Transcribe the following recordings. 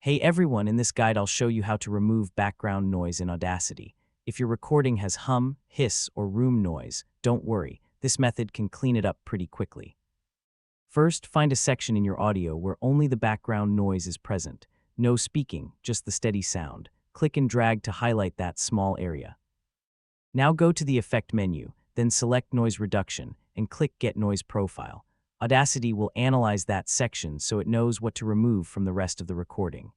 Hey everyone, in this guide I'll show you how to remove background noise in Audacity. If your recording has hum, hiss, or room noise, don't worry, this method can clean it up pretty quickly. First, find a section in your audio where only the background noise is present. No speaking, just the steady sound. Click and drag to highlight that small area. Now go to the Effect menu, then select Noise Reduction, and click Get Noise Profile. Audacity will analyze that section so it knows what to remove from the rest of the recording.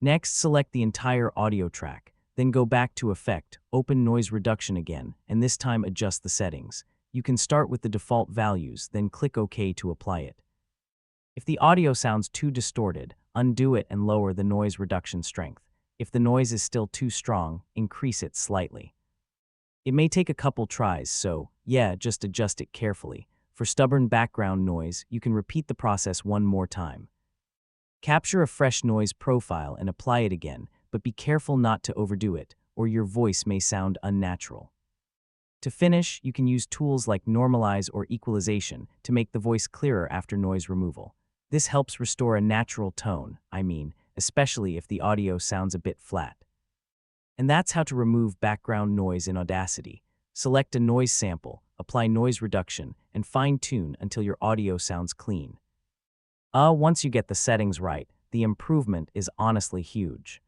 Next, select the entire audio track, then go back to Effect, open Noise Reduction again, and this time adjust the settings. You can start with the default values, then click OK to apply it. If the audio sounds too distorted, undo it and lower the noise reduction strength. If the noise is still too strong, increase it slightly. It may take a couple tries, so, just adjust it carefully. For stubborn background noise, you can repeat the process one more time. Capture a fresh noise profile and apply it again, but be careful not to overdo it, or your voice may sound unnatural. To finish, you can use tools like normalize or equalization to make the voice clearer after noise removal. This helps restore a natural tone, especially if the audio sounds a bit flat. And that's how to remove background noise in Audacity. Select a noise sample, apply noise reduction, and fine-tune until your audio sounds clean. Once you get the settings right, the improvement is honestly huge.